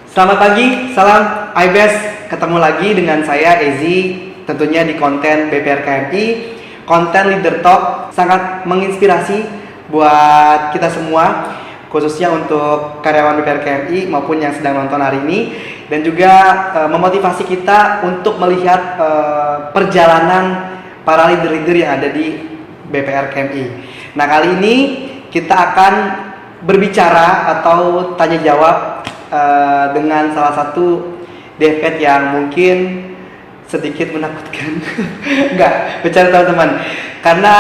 Selamat pagi, salam IBES. Ketemu lagi dengan saya Ezi, tentunya di konten BPR KMI. Konten Leader Talk sangat menginspirasi buat kita semua, khususnya untuk karyawan BPR KMI maupun yang sedang nonton hari ini, dan juga memotivasi kita untuk melihat perjalanan para leader-leader yang ada di BPR KMI. Nah, kali ini kita akan berbicara atau tanya jawab dengan salah satu DPet yang mungkin sedikit menakutkan. Enggak, bercanda teman-teman. Karena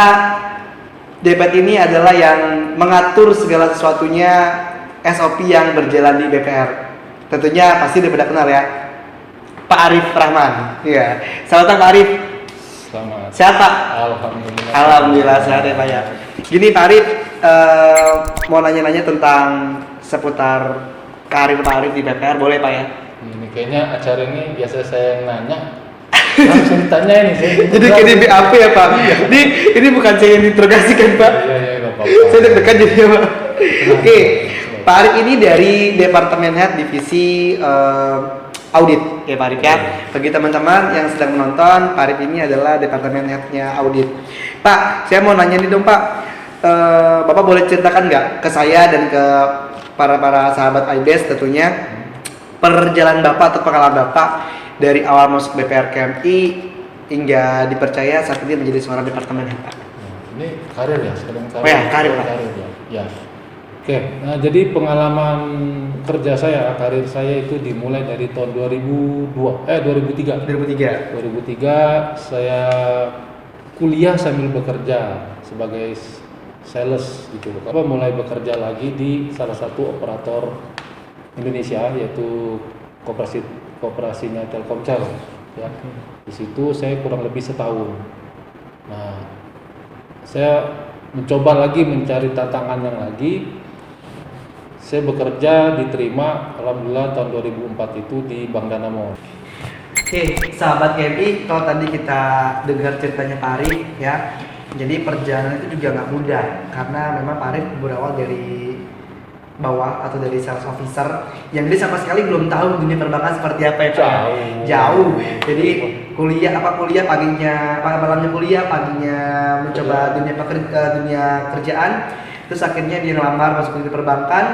DPet ini adalah yang mengatur segala sesuatunya SOP yang berjalan di BPR. Tentunya pasti udah pada kenal ya, Pak Arif Rahman. Iya. Selamat datang Pak Arif. Selamat. Sehat Pak? Alhamdulillah. Alhamdulillah sehat ya Pak ya. Gini Pak Arif, mau nanya-nanya tentang seputar karir Pak Arif di BPR, boleh Pak ya? Ini kayaknya acara ini biasa saya yang nanya. Langsung ditanya ini. Jadi kayak di BAP ya Pak? Ini bukan saya yang diinterogasikan Pak. Iya, nggak apa-apa. Saya deg-degan jadi ya Pak. Oke, Pak Arif ini dari Departemen Head Divisi Audit ya Pak Arif ya. Bagi teman-teman yang sedang menonton, Pak Arif ini adalah Departemen Head-nya Audit. Pak, saya mau nanya nih dong Pak, Bapak boleh ceritakan nggak ke saya dan ke para sahabat IBES tentunya perjalanan Bapak atau pengalaman Bapak dari awal masuk BPR KMI hingga dipercaya saat ini menjadi seorang departemen head Pak. Ini karir ya, sekarang karir. Oh ya, karir Pak. Ya. Oke, nah jadi pengalaman kerja saya, karir saya itu dimulai dari tahun 2003. 2003 saya kuliah sambil bekerja sebagai sales gitu loh. Mulai bekerja lagi di salah satu operator Indonesia yaitu kooperasinya Telkomsel ya. Di situ saya kurang lebih setahun. Nah, saya mencoba lagi mencari tantangan yang lagi. Saya bekerja diterima alhamdulillah tahun 2004 itu di Bank Danamon. Oke, sahabat KMI, kalau tadi kita dengar ceritanya Pak Arif ya, jadi perjalanan itu juga nggak mudah karena memang Pak Arif berawal dari bawah atau dari sales officer yang dia sama sekali belum tahu dunia perbankan seperti apa ya Pak. Jauh. Jadi kuliah paginya, malamnya kuliah, paginya mencoba dunia kerjaan. Terus akhirnya dia ngelamar masuk dunia perbankan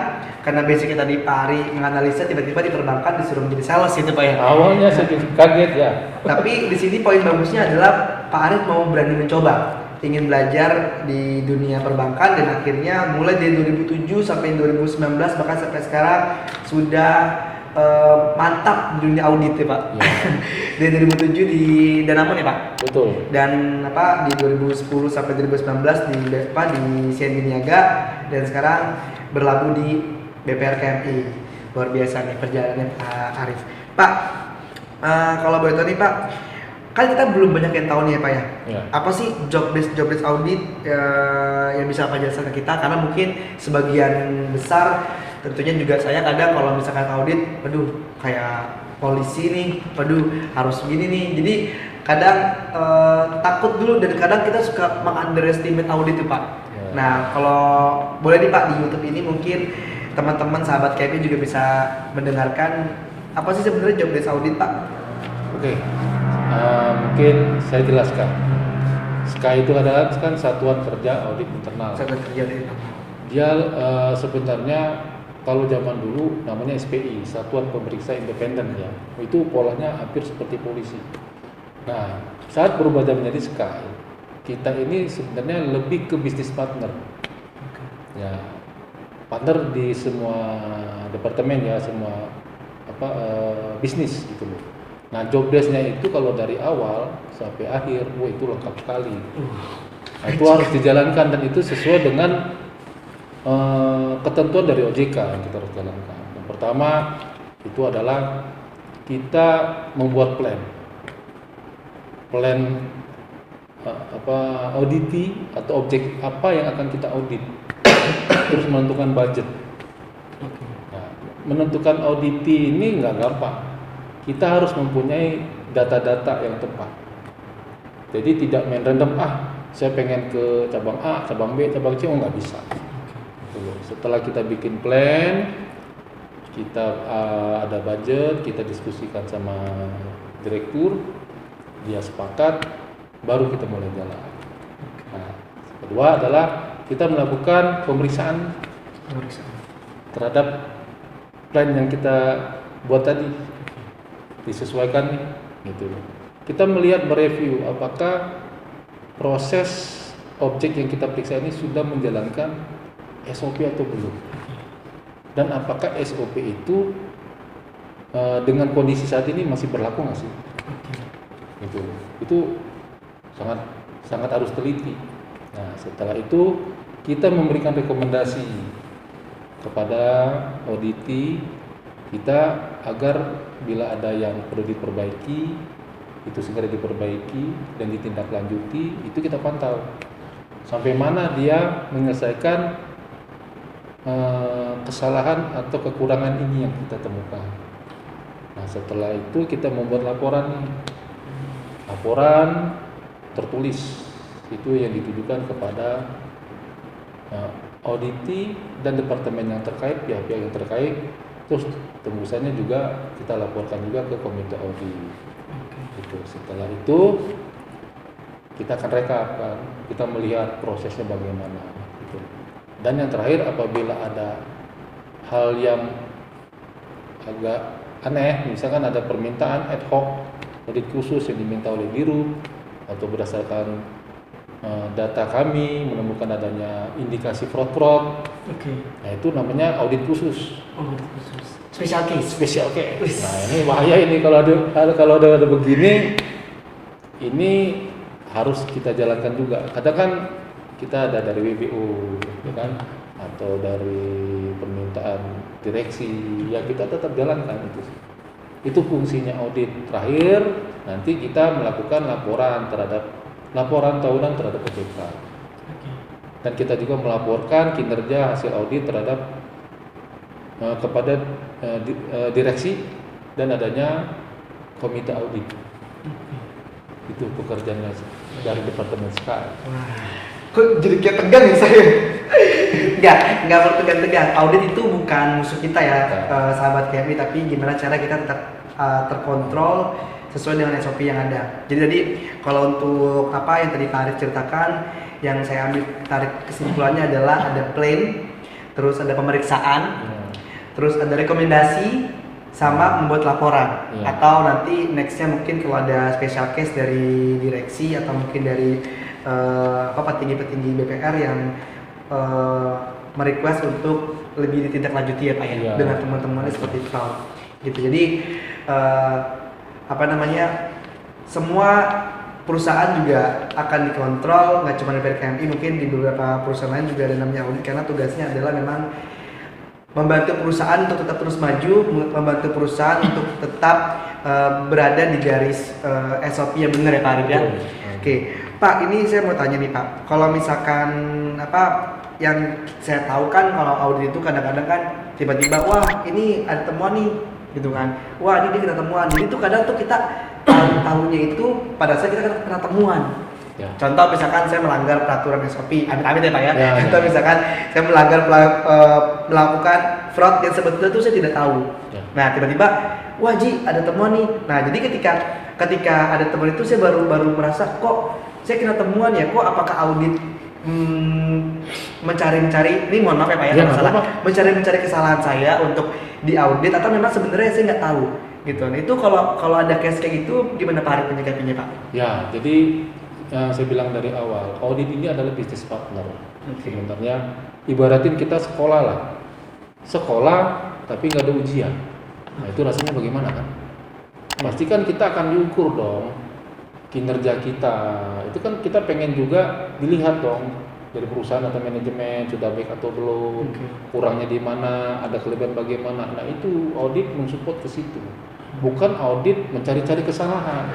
karena basicnya tadi Pak Ari menganalisa, tiba-tiba di perbankan disuruh menjadi sales itu Pak ya. Awalnya saya kaget ya. Tapi di sini poin bagusnya adalah Pak Arif mau berani mencoba, ingin belajar di dunia perbankan dan akhirnya mulai dari 2007 sampai 2019 bahkan sampai sekarang sudah mantap di dunia audit ya Pak. Ya. Dari 2007 di Danamon ya Pak. Betul. Dan di 2010 sampai 2019 di CNB Niaga dan sekarang berlabuh di BPR KMI. Luar biasa nih perjalanannya Pak Arif. Pak, kalau boleh tahu nih Pak, kan kita belum banyak yang tahu nih ya Pak ya. Ya. Apa sih job desk audit yang bisa Pak jelaskan ke kita? Karena mungkin sebagian besar tentunya juga saya kadang kalau misalkan audit, waduh kayak polisi nih, waduh harus gini nih. Jadi kadang takut dulu dan kadang kita suka meng-underestimate audit tuh Pak. Ya. Nah kalau boleh nih Pak di YouTube ini mungkin teman-teman sahabat KMI juga bisa mendengarkan apa sih sebenarnya job desk audit Pak? Oke. Mungkin saya jelaskan. SKA itu adalah kan Satuan Kerja Audit Internal. Satuan Kerja Audit Internal. Dia sebenarnya kalau zaman dulu namanya SPI, Satuan Pemeriksa Independen ya. Itu polanya hampir seperti polisi. Nah, saat berubah menjadi SKA, kita ini sebenarnya lebih ke bisnis partner. Ya, partner di semua departemen ya, semua bisnis gitu loh. Nah, job desk-nya itu kalau dari awal sampai akhir, itu lengkap sekali. Nah, itu harus dijalankan dan itu sesuai dengan ketentuan dari OJK yang kita harus jalankan. Yang pertama itu adalah kita membuat plan auditi atau objek apa yang akan kita audit. Terus menentukan budget. Nah, menentukan auditi ini nggak gampang. Kita harus mempunyai data-data yang tepat. Jadi tidak main random, saya pengen ke cabang A, cabang B, cabang C, nggak bisa. Setelah kita bikin plan, kita ada budget, kita diskusikan sama direktur, dia sepakat, baru kita mulai jalan. Nah, kedua adalah kita melakukan pemeriksaan terhadap plan yang kita buat tadi, disesuaikan gitu. Kita melihat, mereview apakah proses objek yang kita periksa ini sudah menjalankan SOP atau belum, dan apakah SOP itu dengan kondisi saat ini masih berlaku nggak sih? Gitu. Itu sangat harus teliti. Nah, setelah itu kita memberikan rekomendasi kepada auditi kita agar bila ada yang perlu diperbaiki itu segera diperbaiki dan ditindaklanjuti. Itu kita pantau sampai mana dia menyelesaikan kesalahan atau kekurangan ini yang kita temukan. Nah, setelah itu kita membuat laporan tertulis, itu yang ditujukan kepada auditi dan departemen yang terkait, pihak-pihak yang terkait. Terus tembusannya juga kita laporkan juga ke komite audit. Gitu. Setelah itu kita akan rekap, kan? Kita melihat prosesnya bagaimana. Gitu. Dan yang terakhir, apabila ada hal yang agak aneh, misalkan ada permintaan ad hoc audit khusus yang diminta oleh Biru atau berdasarkan data kami menemukan adanya indikasi fraud. Nah, itu namanya audit khusus. Special case. Nah, ini bahaya ini kalau ada begini, ini harus kita jalankan juga. Kadang kan kita ada dari WBU, ya kan, atau dari permintaan direksi, ya kita tetap jalankan itu. Itu fungsinya audit. Terakhir, nanti kita melakukan laporan tahunan terhadap OJK. Dan kita juga melaporkan kinerja hasil audit terhadap kepada direksi dan adanya komite audit. Itu pekerjaannya dari departemen SKA. Kok jadi kayak tegang ya saya? Enggak perlu tegang-tegang. Audit itu bukan musuh kita ya, sahabat KMI, tapi gimana cara kita tetap terkontrol sesuai dengan SOP yang ada. Jadi kalau untuk apa yang tadi Pak Arif ceritakan, yang saya ambil tarik kesimpulannya adalah ada plan, terus ada pemeriksaan, terus ada rekomendasi, sama membuat laporan. Atau nanti nextnya mungkin kalau ada special case dari direksi atau mungkin dari petinggi-petinggi BPR yang merequest untuk lebih ditindaklanjuti ya Pak ya, dengan teman-temannya seperti fraud gitu. Jadi semua perusahaan juga akan dikontrol, nggak cuma dari KMI, mungkin di beberapa perusahaan lain juga ada namanya audit, karena tugasnya adalah memang membantu perusahaan untuk tetap terus maju, membantu perusahaan untuk tetap berada di garis SOP yang benar ya Pak Arif ya. Oke, Pak, ini saya mau tanya nih Pak, kalau misalkan yang saya tahu kan kalau audit itu kadang-kadang kan tiba-tiba wah ini ada temuan nih gitu kan, wah ini kita temuan. Jadi tuh kadang tuh kita tahunya itu pada saat kita kena temuan. Contoh misalkan saya melanggar peraturan SOP, amit-amit ya Pak ya. Contoh misalkan saya melakukan fraud yang sebetulnya tuh saya tidak tahu. Nah tiba-tiba, wah Ji ada temuan nih. Nah jadi ketika ada temuan itu saya baru merasa kok saya kena temuan ya, kok apakah audit mencari-cari, ini mohon maaf ya Pak ya, mencari kesalahan saya untuk diaudit, atau memang sebenarnya saya nggak tahu gitu. Nah itu kalau ada case kayak gitu gimana Pak Arif menyikapinya Pak? Ya, jadi saya bilang dari awal, audit ini adalah bisnis partner. Sebenarnya ibaratin kita sekolah lah, tapi nggak ada ujian. Nah itu rasanya bagaimana kan? Pasti kan kita akan diukur dong kinerja kita. Itu kan kita pengen juga dilihat dong dari perusahaan atau manajemen sudah baik atau belum, kurangnya di mana, ada kelebihan bagaimana. Nah itu audit mensupport ke situ, bukan audit mencari-cari kesalahan.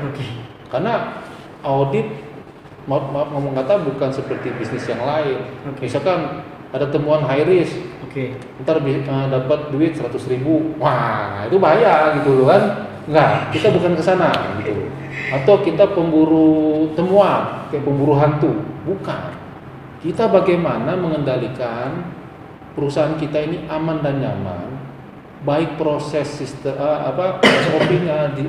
Karena audit maaf ngomong kata bukan seperti bisnis yang lain. Misalkan ada temuan high risk, ntar dapat duit 100.000, wah itu bahaya gitu loh kan. Enggak, kita bukan ke sana gitu. Atau kita pemburu temuan, kayak pemburu hantu, bukan. Kita bagaimana mengendalikan perusahaan kita ini aman dan nyaman, baik proses sistem SOP-nya di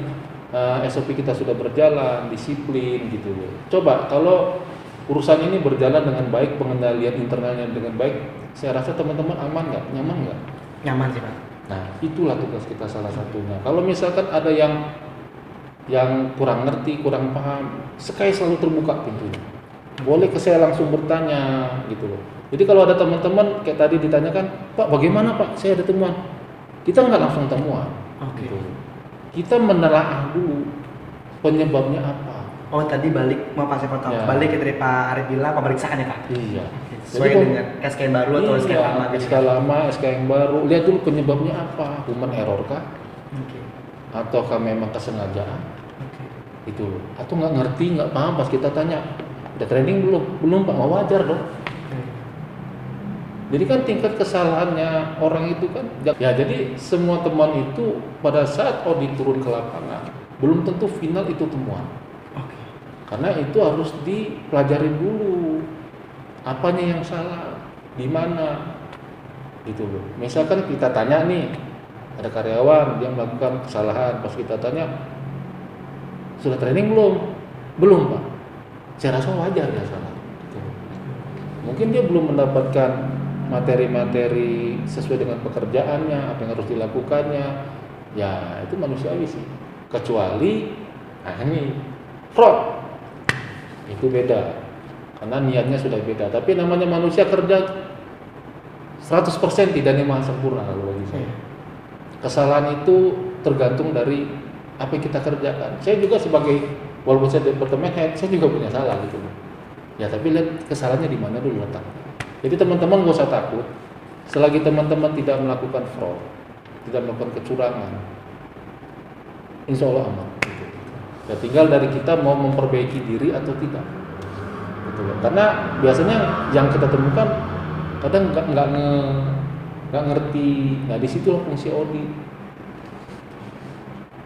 SOP kita sudah berjalan, disiplin gitu loh. Coba kalau urusan ini berjalan dengan baik, pengendalian internalnya dengan baik, saya rasa teman-teman aman nggak, nyaman nggak? Nyaman sih Pak. Nah, itulah tugas kita salah satunya. Kalau misalkan ada yang kurang ngerti, kurang paham, Sky selalu terbuka pintunya. Boleh ke saya langsung bertanya gitu loh. Jadi kalau ada teman-teman kayak tadi ditanyakan, Pak bagaimana Pak? Saya ada temuan. Kita nggak langsung temuan. Oke. Gitu. Kita menelaah dulu penyebabnya apa. Oh tadi balik mau saya potong. Ya. Balik dari Pak Arif bilang pemeriksaan ya Pak. Iya. Sesuai dengan SK yang baru atau SK yang lama? SK lama, SK yang baru. Lihat dulu penyebabnya apa. Human error kah? Oke. Ataukah memang kesengajaan? Oke. Itu loh. Atau nggak ngerti, nggak paham pas kita tanya. Udah training belum? Belum Pak, wajar dong. Jadi kan tingkat kesalahannya orang itu kan ya, jadi semua teman itu pada saat audit turun ke lapangan belum tentu final itu temuan. Oke. Karena itu harus dipelajari dulu apanya yang salah, di mana gitu loh. Misalkan kita tanya nih, ada karyawan dia melakukan kesalahan, pas kita tanya sudah training belum? Belum Pak. Saya rasa wajar ya salah. Gitu. Mungkin dia belum mendapatkan materi-materi sesuai dengan pekerjaannya, apa yang harus dilakukannya, ya itu manusiawi sih. Kecuali, ini fraud, itu beda, karena niatnya sudah beda. Tapi namanya manusia kerja 100% tidak memang sempurna kalau bagi saya. Kesalahan itu tergantung dari apa yang kita kerjakan. Saya juga sebagai walaupun saya departemen head, saya juga punya salah gitu. Ya tapi lihat kesalahannya di mana dulu letaknya. Jadi teman-teman gak usah takut, selagi teman-teman tidak melakukan fraud, tidak melakukan kecurangan, insya Allah aman. Ya tinggal dari kita mau memperbaiki diri atau tidak. Gitu. Karena biasanya yang kita temukan kadang nggak ngerti. Nah disitulah fungsi audit,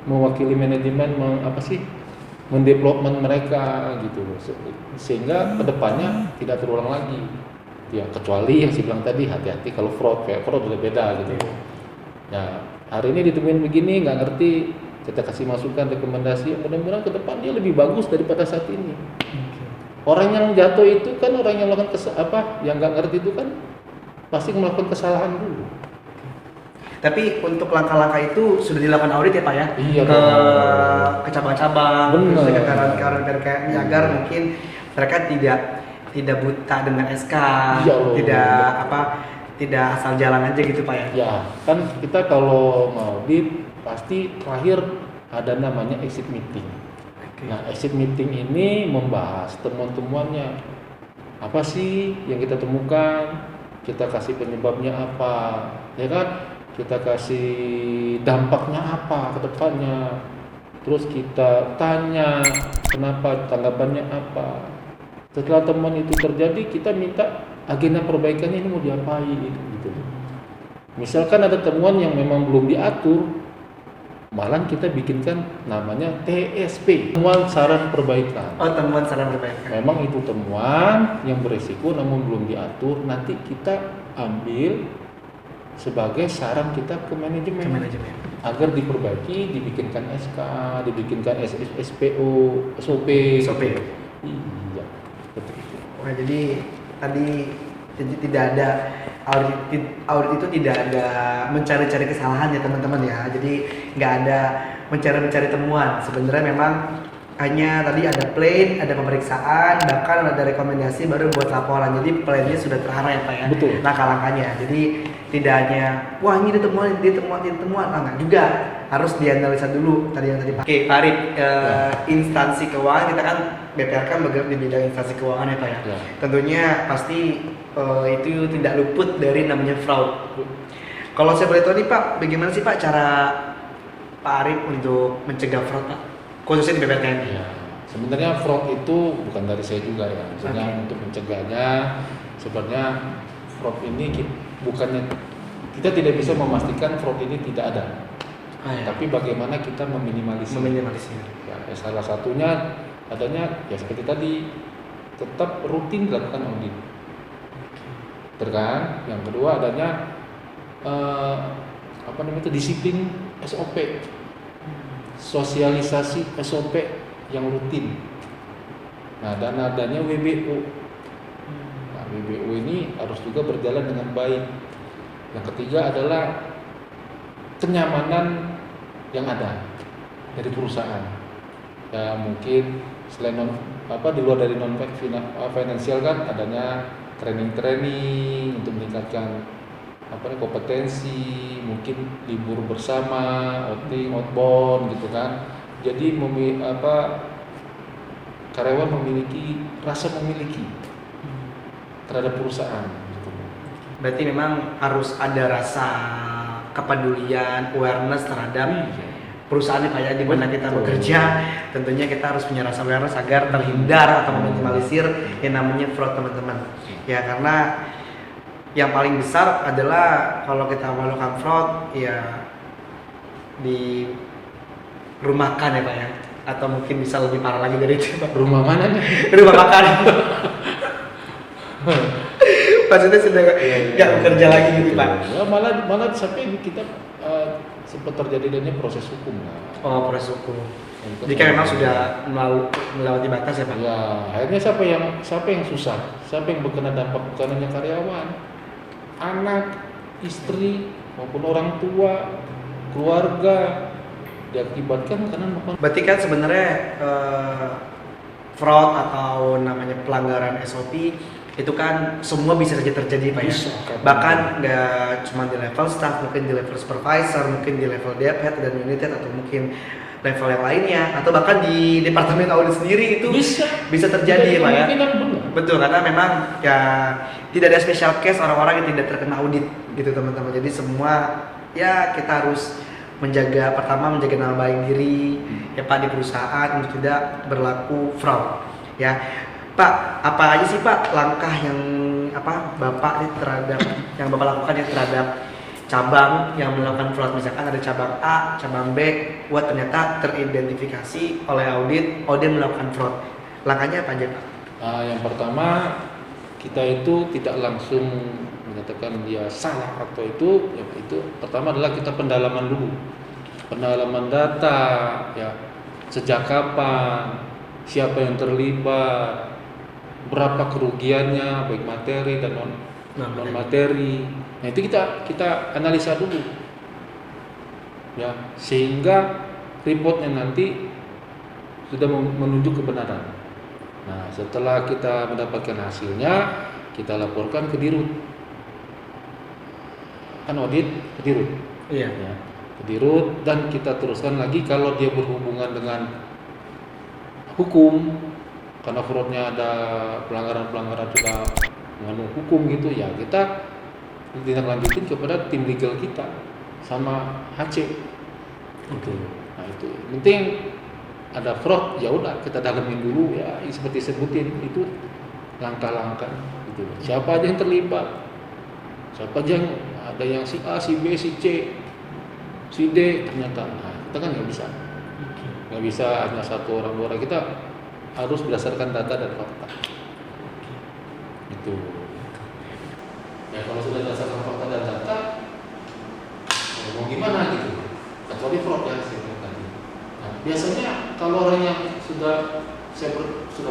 mewakili manajemen, mendevelopment mereka gitu loh, sehingga kedepannya tidak terulang lagi. Ya kecuali yang saya bilang tadi hati-hati kalau fraud udah beda gitu. Ya hari ini ditemuin begini nggak ngerti, kita kasih masukan rekomendasi, mudah-mudahan ke depan dia lebih bagus daripada saat ini. Orang yang jatuh itu kan orang yang melakukan yang nggak ngerti itu kan pasti melakukan kesalahan dulu. Tapi untuk langkah-langkah itu sudah dilakukan audit ya Pak ya? Iya, ke cabang-cabang, terus ke karyawan PRKMI agar mungkin mereka tidak buta dengan SK, tidak asal jalan aja gitu Pak ya? Ya, kan kita kalau audit pasti terakhir ada namanya exit meeting. Okay. Nah, exit meeting ini membahas temuan-temuannya. Apa sih yang kita temukan? Kita kasih penyebabnya apa? Ya kan? Kita kasih dampaknya apa ke depannya. Terus kita tanya kenapa, tanggapannya apa. Setelah temuan itu terjadi, kita minta agenda perbaikannya ini mau diapain gitu. Misalkan ada temuan yang memang belum diatur, malah kita bikinkan namanya TSP, temuan saran perbaikan. Oh, temuan saran perbaikan. Memang itu temuan yang berisiko namun belum diatur, nanti kita ambil sebagai saran kita ke manajemen. Agar diperbaiki, dibikinkan SK, dibikinkan SPO, SOP. Iya, betul. Nah, jadi tadi tidak ada audit itu tidak ada mencari-cari kesalahan ya teman-teman ya. Jadi nggak ada mencari temuan. Sebenarnya memang hanya tadi ada plan, ada pemeriksaan, bahkan ada rekomendasi baru buat laporan. Jadi plannya sudah terarah ya Pak ya. Betul. Langkah-langkahnya. Jadi tidak hanya wah ini ditemuan, enggak juga, harus dianalisa dulu tadi yang tadi Pak. Oke, Pak Arif, instansi keuangan kita kan BPR kan bergerak di bidang instansi keuangan ya Pak ya. Tentunya pasti itu tidak luput dari namanya fraud. Kalau saya boleh tahu nih Pak, bagaimana sih Pak cara Pak Arif untuk mencegah fraud Pak? Khususnya di BPR. Ya, sebenarnya fraud itu bukan dari saya juga ya. Misalnya untuk mencegahnya, sebenarnya fraud ini bukannya kita tidak bisa memastikan fraud ini tidak ada. Tapi bagaimana kita meminimalisir. Ya, salah satunya adanya ya seperti tadi, tetap rutin dilakukan audit. Terkan, yang kedua adanya apa namanya itu disiplin SOP, sosialisasi SOP yang rutin. Nah, dan adanya WBO. Nah, WBO ini harus juga berjalan dengan baik. Yang ketiga adalah kenyamanan yang ada dari perusahaan. Ya mungkin selain di luar dari non finansial kan adanya training untuk meningkatkan kompetensi, mungkin libur bersama, outing, outbound gitu kan. Jadi karyawan memiliki rasa memiliki terhadap perusahaan gitu. Berarti memang harus ada rasa kepedulian, awareness terhadap perusahaan kayak di mana kita bekerja. Tentunya kita harus punya rasa awareness agar terhindar atau meminimalisir yang namanya fraud, teman-teman. Ya, karena yang paling besar adalah kalau kita melakukan fraud ya dirumahkan ya Pak ya, atau mungkin bisa lebih parah lagi dari itu Pak. Rumah mana nih? Rumah makan. Maksudnya sudah nggak bekerja lagi gitu Pak. Ya, malah sampai kita sempat terjadi adanya proses hukum lah. Oh, proses hukum. Jika memang sudah melewati batas ya Pak. Ya, akhirnya siapa yang susah? Siapa yang berkena dampak? Bukan hanya karyawan, anak, istri maupun orang tua, keluarga diakibatkan karena berarti kan sebenarnya fraud atau namanya pelanggaran SOP itu kan semua bisa saja terjadi Pak ya. Bahkan nggak cuma di level staff, mungkin di level supervisor, mungkin di level dev head dan unit head, atau mungkin level yang lainnya, atau bahkan di departemen audit sendiri itu bisa terjadi Pak ya. Betul, karena memang ya tidak ada special case orang-orang yang tidak terkena audit gitu teman-teman. Jadi semua ya kita harus menjaga nama baik diri ya Pak di perusahaan untuk tidak berlaku fraud ya. Pak, apa aja sih Pak langkah yang Bapak terhadap yang Bapak lakukan ya terhadap cabang yang melakukan fraud? Misalkan ada cabang A, cabang B, buat ternyata teridentifikasi oleh audit melakukan fraud. Langkahnya apa aja Pak? Yang pertama, kita itu tidak langsung menyatakan dia salah atau itu. Pertama adalah kita pendalaman dulu, pendalaman data ya, sejak kapan, siapa yang terlibat, berapa kerugiannya baik materi dan non materi. Nah itu kita analisa dulu ya, sehingga reportnya nanti sudah menunjuk kebenaran. Nah setelah kita mendapatkan hasilnya, kita laporkan ke dirut, kan audit ke dirut. Iya. Ya, ke dirut, dan kita teruskan lagi kalau dia berhubungan dengan hukum, karena fraudnya ada pelanggaran sudah mengandung hukum gitu ya, kita tindak lanjutin kepada tim legal kita sama HC gitu. Nah itu penting, ada fraud ya udah kita dalamin dulu ya, seperti sebutin itu langkah-langkah gitu. Siapa aja yang terlibat, siapa aja yang ada yang si A, si B, si C, si D ternyata. Nah kita kan nggak bisa hanya satu orang dua orang, kita harus berdasarkan data dan fakta. Itu. Ya kalau sudah berdasarkan fakta dan data, mau gimana gitu? Kecuali fraud ya saya bilang tadi. Nah, biasanya kalau orang yang sudah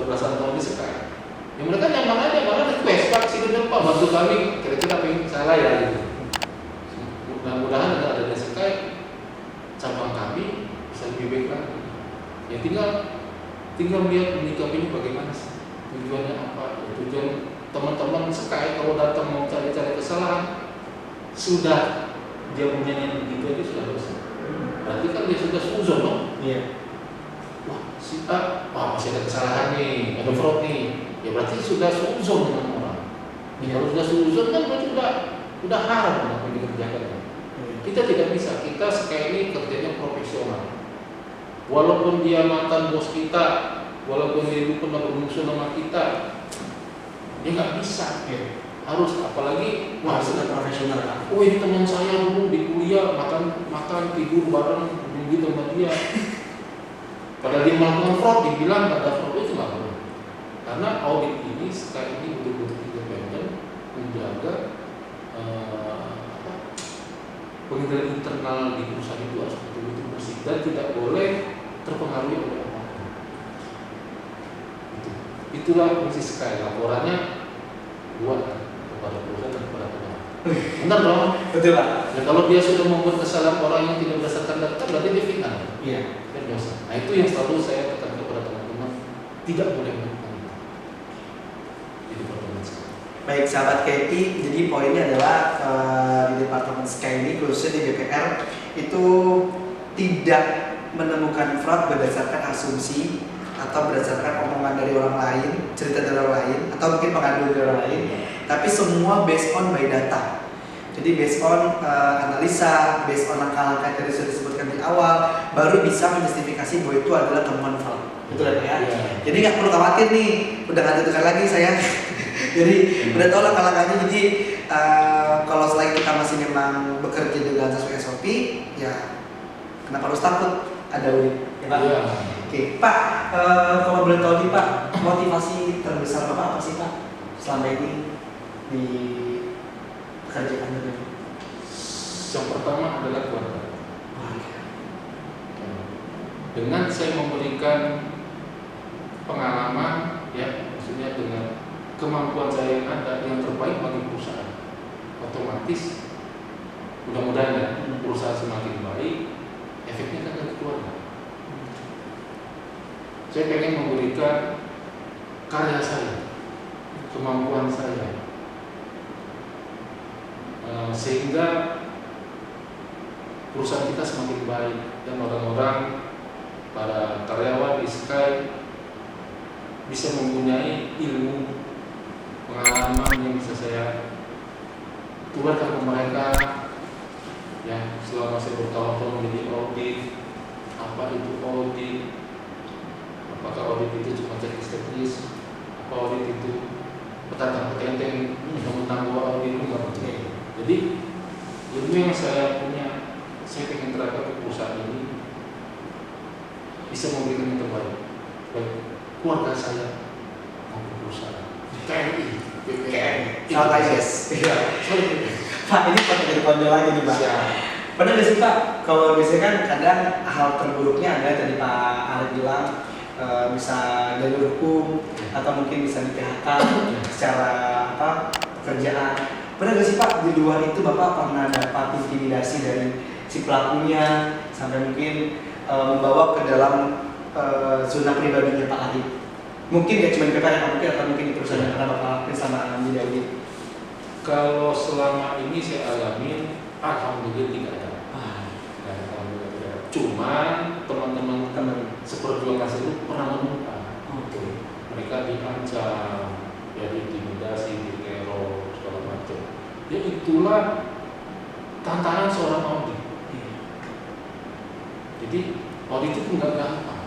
belasan tahun di sekarang, yang mereka nyaman aja, malah request Pak sini dong Pak bantu kami, kira-kira apa yang salah ya gitu. Mudah-mudahan dengan adanya Sky, cabang kami bisa lebih baik lagi. Ya tinggal lihat menyikapinya bagaimana sih, tujuannya apa. Tujuan teman-teman Sky kalau datang mau cari-cari kesalahan, sudah dia punya begitu aja sudah dosa. Berarti kan dia sudah suzon dong. Iya. Wah si A, masih ada kesalahan nih, ada fraud nih. Ya berarti sudah suzon dengan orang. Kalau sudah suzon kan berarti udah haram apa yang dikerjakan. Kita tidak bisa, kita Sky ini kerjanya profesional. Walaupun dia mantan bos kita, walaupun dia itu pernah bermusuh sama kita, dia nggak bisa. Harus, apalagi sudah profesional kan? Oh ini teman saya dulu di kuliah makan tidur bareng gitu sama dia. Padahal dia melakukan fraud, dibilang nggak ada fraud, itu nggak boleh. Karena audit ini Sky ini betul-betul independen menjaga pengendalian internal di perusahaan itu harus betul-betul bersih dan tidak boleh terpengaruhi oleh apapun. Itulah fungsi Sky. Laporannya buat kepada perusahaan dan kepada pegawai. Benar dong? Betul Pak. Ya, kalau dia sudah membuat kesalahan orang yang tidak berdasarkan data, berarti dia fitnah. Iya. Dan dosa. Nah itu yang selalu saya tekankan kepada teman-teman, tidak boleh melakukan itu di departemen Sky. Baik sahabat KPI, jadi poinnya adalah di departemen Sky ini khususnya di BPR itu tidak menemukan fraud berdasarkan asumsi atau berdasarkan omongan dari orang lain, cerita dari orang lain, atau mungkin pengaduan dari orang lain, tapi semua based on by data. Jadi based on analisa, based on langkah-langkah yang tadi sudah disebutkan di awal, baru bisa menjustifikasi bahwa itu adalah temuan fraud. Betul ya? Jadi nggak perlu khawatir nih, udah nggak tentukan lagi saya. Jadi udah tahu langkah-langkahnya. Jadi kalau selain kita masih memang bekerja dengan sesuai SOP, ya kenapa harus takut? Ada audit, ya Pak? Ya. Oke, Pak, kalau boleh tahu nih Pak, motivasi terbesar Bapak apa sih Pak selama ini di pekerjaan ini? Yang pertama adalah keluarga. Dengan saya memberikan pengalaman, ya, maksudnya dengan kemampuan saya yang ada yang terbaik bagi perusahaan, otomatis mudah-mudahan ya perusahaan semakin baik, efeknya kan ke keluarga. Saya pengen memberikan karya saya, kemampuan saya, sehingga perusahaan kita semakin baik dan orang-orang, para karyawan di Sky bisa mempunyai ilmu, pengalaman yang bisa saya tularkan ke mereka. Ya, selama saya bertahun-tahun menjadi audit, apa itu audit? Apakah audit itu cuma cek teknis? Apa audit itu petantang-petenteng tentang bahwa audit itu nggak penting. Jadi ilmu yang saya punya, saya ingin terapkan ke perusahaan ini bisa memberikan yang terbaik baik keluarga saya maupun perusahaan. KNI, BPR, Pak, ini pakai dari kode lagi nih Pak. Pernah nggak sih Pak, kalau biasanya kan kadang hal terburuknya ada tadi Pak Arif bilang bisa dari hukum atau mungkin bisa di PHK secara pekerjaan. Pernah nggak sih Pak di luar itu Bapak pernah dapat intimidasi dari si pelakunya sampai mungkin membawa ke dalam zona pribadinya Pak Arif? Mungkin ya cuma di PPR, mungkin atau mungkin di perusahaan yang pernah Bapak lakukan sama menjadi audit. Kalau selama ini saya alami, alhamdulillah tidak ada. Alhamdulillah tidak ada. Cuman teman-teman seperjuangan saya itu pernah menemukan. Mereka diancam, ya diintimidasi, diteror, segala macam. Ya itulah tantangan seorang audit. Jadi audit itu nggak gampang.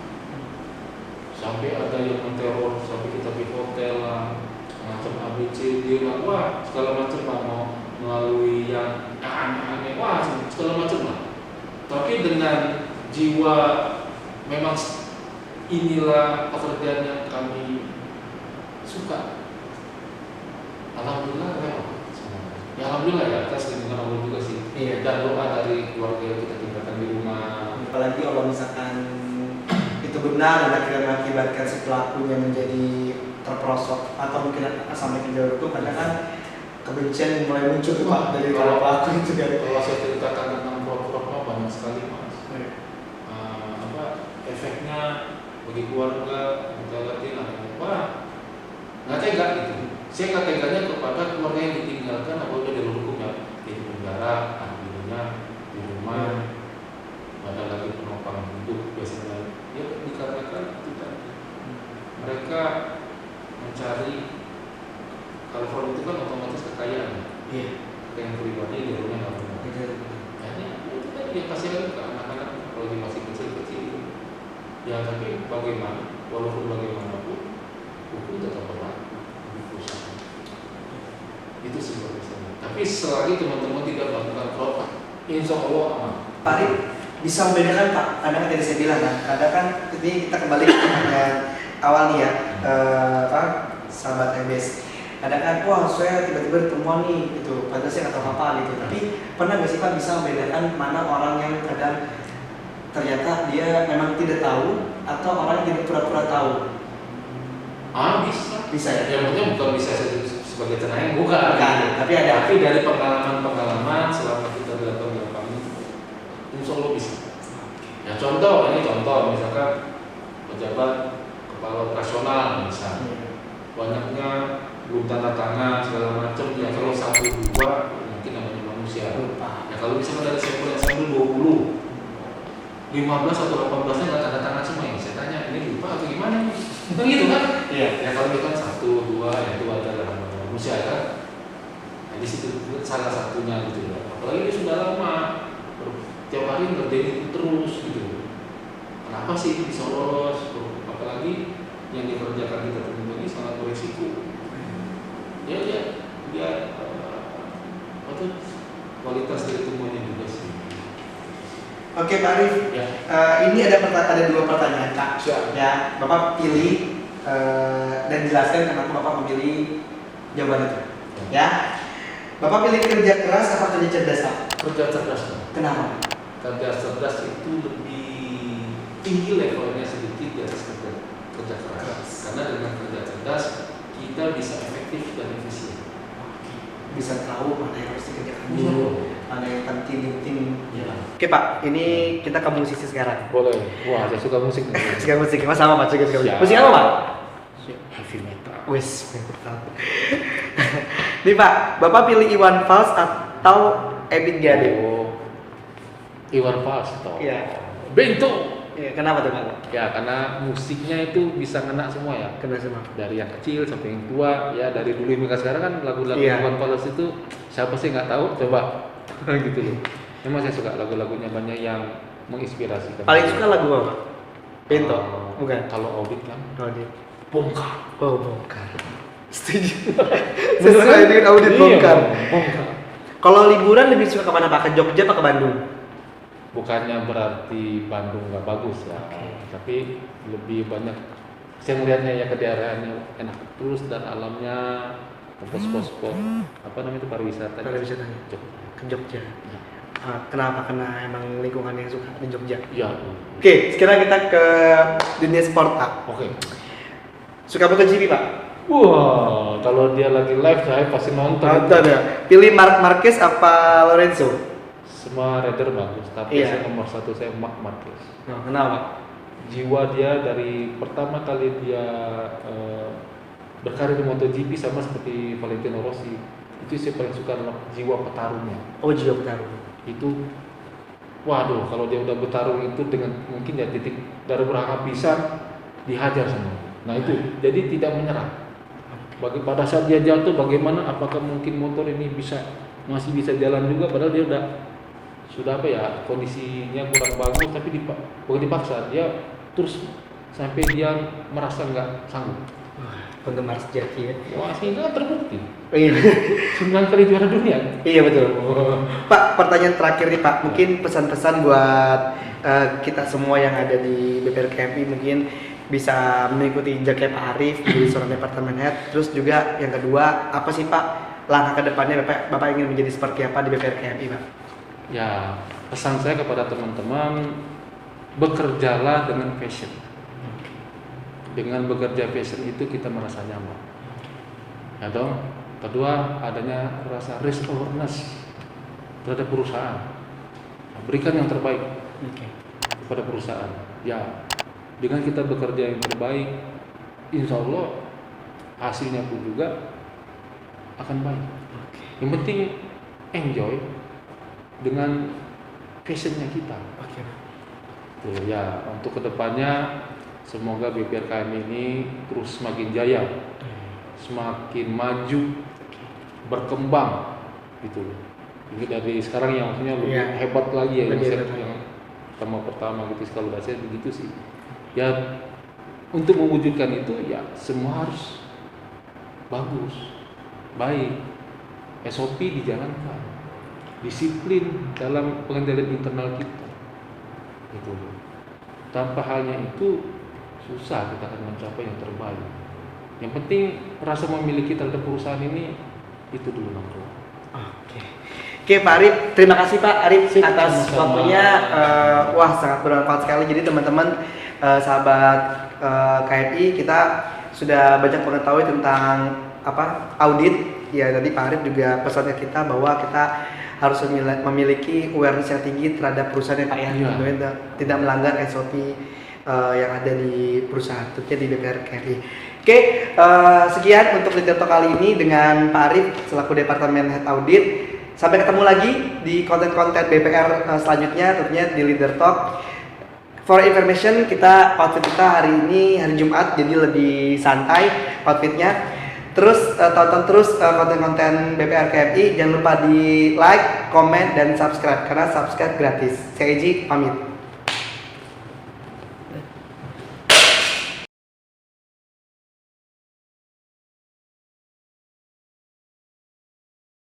Sampai ada yang menteror, sampai kita di hotel lah, macam ABC, dia lah, wah segala macam lah, mau melalui yang aneh-aneh, wah segala macam lah. Tapi dengan jiwa memang inilah pekerjaan yang kami suka. Alhamdulillah ya, ya alhamdulillah ya atas lindungan Allah juga sih. Iya. Dan doa dari keluarga yang kita tinggalkan di rumah. Apalagi kalau misalkan itu benar dan akhirnya mengakibatkan si pelakunya menjadi terperosok atau mungkin sampai ke jalur hukum, karena kan kebencian mulai muncul tuh Pak dari para pelaku itu kan. Kalau saya ceritakan tentang prok-proknya banyak sekali Mas. Efeknya bagi keluarga kita lihatin apa nggak tega gitu. Saya nggak teganya kepada keluarga yang ditinggalkan apabila jalur hukum ya di penjara, akhirnya di rumah, ada lagi penopang hidup biasanya. Ya dikarenakan itu tadi mereka mencari, kalau fraud itu kan otomatis kekayaan. Iya. Kekayaan pribadi di rumah nggak punya. Hanya itu kan dia pasti kan ke anak-anak kalau dia masih kecil-kecil. Ya tapi bagaimana, walaupun bagaimanapun hukum tetap berlaku di perusahaan. Itu sebenarnya saya. Tapi selagi teman-teman tidak melakukan fraud, insya Allah aman. Pak Arif bisa membedakan Pak, kadang kan tadi saya bilang kan, kadang kan ini kita kembali ke pertanyaan awal nih ya, sahabat MBS. kadang kan wah saya tiba-tiba ketemuan nih gitu, padahal saya nggak tahu apa gitu. Tapi pernah nggak sih Pak bisa membedakan mana orang yang kadang ternyata dia memang tidak tahu atau orang yang tidak pura-pura tahu? Bisa. Bisa ya? Ya maksudnya bukan bisa sebagai cenayang, bukan. Tapi ada. Tapi dari pengalaman selama kita datang di lapangan, insya Allah bisa. Ya contoh, ini contoh misalkan pejabat kepala operasional misalnya, banyaknya belum tanda tangan segala macam. Ya kalau 1-2 mungkin namanya manusia. Ya kalau misalnya dari sampel 20, 15 atau 18 nya nggak tanda tangan semua, ya saya tanya ini lupa atau gimana? Kan gitu kan? Iya. Ya kalau itu kan 1-2 ya itu adalah manusia kan. Nah, di situ salah satunya gitu loh. Apalagi dia sudah lama tiap hari ngerjain itu terus gitu. Kenapa sih bisa lolos? Apalagi yang dikerjakan kita teman ini sangat berisiko. Dia apa tuh kualitas dari temuannya juga sih. Oke Pak Arif, Ya. Ini ada 2 pertanyaan Kak. Siap. Ya, Bapak pilih dan jelaskan kenapa Bapak memilih jawaban itu. Ya, Bapak pilih kerja keras apa kerja cerdas Pak? Kerja cerdas. Kenapa? Kerja cerdas itu lebih tinggi levelnya sedikit di atas kerja keras. Karena dengan kerja cerdas kita bisa efektif dan efisien. Bisa tahu mana yang harus dikerjakan Bisa. dulu, mana yang penting. Ya. Oke Pak, ini kita ke musisi sekarang. Boleh. Wah, saya suka musik. Suka musik, Mas sama Pak, suka musik. Siap. Musik apa Pak? Heavy metal. Wis, metal. Nih Pak, Bapak pilih Iwan Fals atau Ebit Gade? Oh, Iwan Fals toh. Iya. Bento. Iya, kenapa tuh Pak? Ya, karena musiknya itu bisa ngena semua ya. Kena semua. Dari yang kecil sampai yang tua, ya dari dulu hingga sekarang kan lagu-lagu Iya. Iwan Fals itu siapa sih nggak tahu, coba gitu loh. Memang saya suka lagu-lagunya, banyak yang menginspirasi. Paling suka lagu apa? Bento? Bukan? Kalau Audit kan Oh, dia. bongkar. Oh, bongkar. Setuju. Sesuai dengan audit Iya, bongkar. bongkar. Kalau liburan lebih suka kemana Pak? Ke Jogja apa ke Bandung? Bukannya berarti Bandung nggak bagus ya, Oke. tapi lebih banyak saya melihatnya ya ke daerahnya enak terus dan alamnya, spot-spot apa namanya itu pariwisata. Pariwisatanya. Jogja. Ke Jogja. Ya. Kenapa? Karena emang lingkungan yang suka di Jogja. Ya. Oke, sekarang kita ke dunia sport Pak. Oke. Suka MotoGP Pak? Wah, kalau dia lagi live saya pasti nonton. Nonton ya. Pilih Marc Marquez apa Lorenzo? Semua rider bagus, tapi Iya. saya nomor 1 saya Marc Marquez. Nah, kenapa? Jiwa dia dari pertama kali dia berkarir di MotoGP sama seperti Valentino Rossi. Itu saya paling suka adalah jiwa petarungnya. Oh, jiwa petarung. Itu waduh, kalau dia udah bertarung itu dengan mungkin ya titik dari berapa pisang dihajar semua. Nah itu jadi tidak menyerah. Pada saat dia jatuh bagaimana, apakah mungkin motor ini masih bisa jalan juga, padahal dia sudah apa ya, kondisinya kurang bagus, tapi bukan dipaksa, dia terus sampai dia merasa nggak sanggup. Wah, penggemar sejati ya. Wah, sehingga terbukti Iya. 9 kali juara dunia. Iya betul. Pak, pertanyaan terakhir nih Pak, mungkin pesan-pesan buat kita semua yang ada di BPRKMI mungkin bisa mengikuti jejaknya Pak Arif menjadi seorang departemen head. Terus juga yang kedua, apa sih Pak langkah ke depannya Bapak ingin menjadi seperti apa di BPRKMI Pak? Ya, pesan saya kepada teman-teman, bekerjalah dengan passion. Dengan bekerja passion itu kita merasa nyaman. Ya dong. Kedua, adanya rasa risk awareness terhadap perusahaan. Berikan yang terbaik kepada perusahaan. Ya, dengan kita bekerja yang terbaik, insya Allah hasilnya pun juga akan baik. Yang penting enjoy dengan passionnya kita. Tuh ya, untuk kedepannya semoga BPRKM ini terus semakin jaya, semakin maju, berkembang gitu. Ini dari sekarang yang maksudnya lebih hebat lagi ya, yang pertama gitu. Kalau saya begitu sih. Ya untuk mewujudkan itu ya semua harus bagus, baik, SOP dijalankan, disiplin dalam pengendalian internal kita gitu. Tanpa halnya itu susah kita akan mencapai yang terbaik. Yang penting rasa memiliki terhadap perusahaan ini itu dulu nomor 1. Oke. Oke Pak Arif, terima kasih Pak Arif Sip, atas sama-sama. waktunya. Wah sangat bermanfaat sekali. Jadi teman-teman sahabat KRI, kita sudah banyak mengetahui tentang audit. Ya tadi Pak Arif juga pesannya kita bahwa kita harus memiliki awareness yang tinggi terhadap perusahaan ya Pak ya. Iya. Tentunya tidak melanggar SOP yang ada di perusahaan, tentunya di BPR KRI. Oke, sekian untuk Leader Talk kali ini dengan Pak Arif selaku Departemen Head Audit. Sampai ketemu lagi di konten-konten BPR selanjutnya, tentunya di Leader Talk. For information, outfit kita hari ini hari Jumat, jadi lebih santai outfitnya. Terus tonton terus konten-konten BPR KRI. Jangan lupa di like, comment, dan subscribe karena subscribe gratis. Saya Eji, pamit.